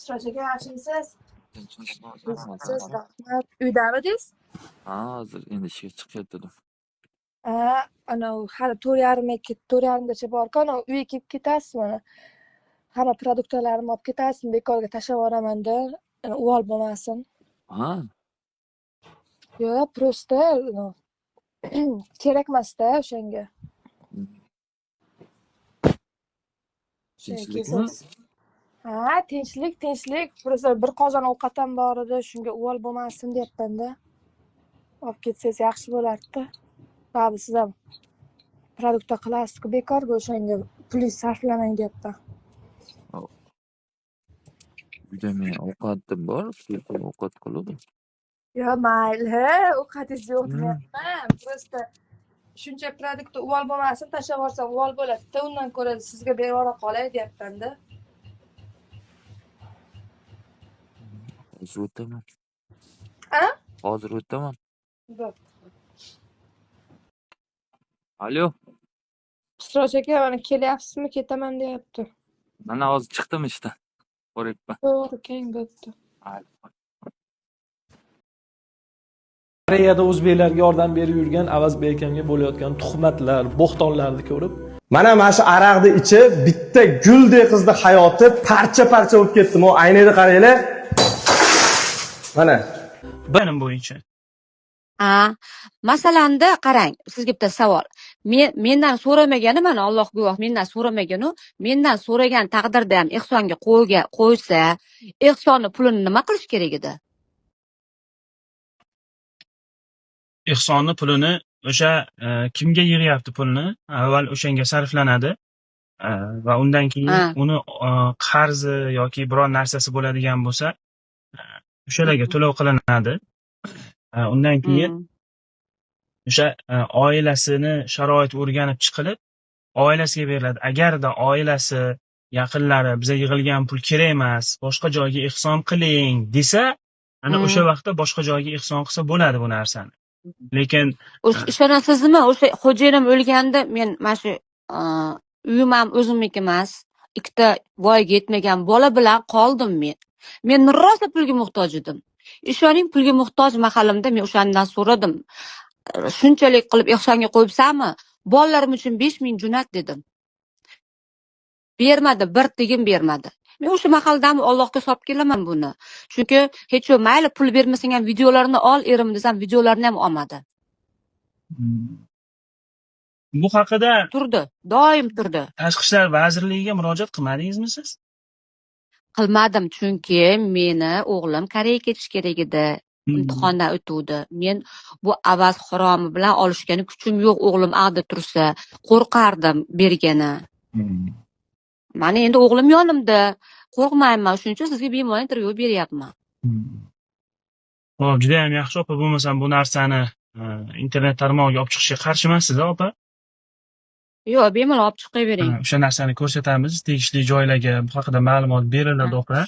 Surachaga yaxshimisiz? Siz Tinchlikmi? rahmat. Uydamidingiz? Ha, hozir endi ishga chiqib ketdim. Hali 4:30gacha bor-ku, uyga kelib ketasizmi? Hamma produktlarni olib ketasizmi? Bekorga tashlab yuboraman-da. Uvol bo'lmasin. Ha, Yo'q, просто kerakmas-da o'shanga. tinchlikmi? Ha, tinchlik. Просто bir qozon ovqatam bor edi, shunga uvol bo'lmasin deyapman-da. Olib ketsangiz yaxshi bo'lardi-da. Ba'zi siz ham produkt qilasiz-ku, bekorga o'shanga pulingiz sarflamang deyapman. Uyda men ovqatim bor, ovqat qilib. Yo, mayli, ovqatingiz yo'q demayapman. Просто shuncha produktni uvol bo'lmasin, tashlab yuborsam uvol bo'ladi-da. Undan ko'ra sizga berib yubora qolay deyapman-da. Hozir o'taman. Ha? Hozir o'taman. Bo'pti. Alo, Siroj aka, mana kelyapsizmi? Ketaman deyapti. mana hozir chiqdim ishdan. Boryapman. To'g'ri, keng bo'pti. Koreyada o'zbeklarga yordam berib yurgan Avazbek akamga bo'layotgan tuhmatlar, bo'xtonlarni ko'rib, mana shu aroqni ichib bitta guldek qizni hayoti parcha-parcha bo'lib ketdi. Mo aynada qaranglar. Mana benim bo'yicha. Masalanda qarang, sizga bitta savol. Mendan so'ramagani, mana Alloh guvoh, mendan so'ramaganu, mendan so'ragan taqdirda ham ehsonga qo'ysa, ehsonni pulini nima qilish kerak edi? Ehsonni pulini o'sha kimga yig'yapti pulni? Avval o'shanga sarflanadi va undan keyin uni qarzi yoki biror narsasi bo'ladigan bo'lsa, o'shalarga to'lov qilinadi. Undan keyin o'sha oilasini sharoit o'rganib chiqilib, oilasiga beriladi. Agarda oilasi, yaqinlari bizga yig'ilgan pul kerak emas, boshqa joyga ehson qiling desa, ana o'sha vaqtda boshqa joyga ehson qilsa bo'ladi bu narsani. Lekin ishonasizmi, o'sha xo'jayinim o'lganda men mana shu uyim ham o'zimniki emas, ikkita voyaga yetmagan bola bilan qoldim men. Men rosa pulga muhtoj edim. Ishoning, pulga muhtoj mahalimda men o'shandan so'radim. Shunchalik qilib ehsonga qo'yibsanmi? Bolalarim uchun 5000 jo'nat dedim. Bermadi, bir tigim bermadi. Men o'sha mahaldami Allohga solib kelaman buni. Chunki hech mayli pul bermasang ham videolarini ol, erim desam videolarini ham olmadi. bu haqida Turdi, doim turdi. Tashqi ishlar vazirligiga murojaat qilmadingizmi siz? Qilmadim, chunki meni o'g'lim Koreyaga ketish kerak edi. Imtihondan o'tuvdi. Men bu avaz haromi bilan olishgani kuchim yo'q, o'g'lim ag'da tursa, qo'rqardim bergani. Mana endi o'g'lim yonimda, qo'rqmayman, shuning uchun sizga bemalol intervyu beryapman. Xo'p, juda ham yaxshi opa, bo'lmasam bu narsani internet tarmog'iga olib chiqishga qarshimansiz opa? Yo'q, bemalol olib chiqavering. O'sha narsani ko'rsatamiz, tegishli joylarga bu haqida ma'lumot beriladi opa.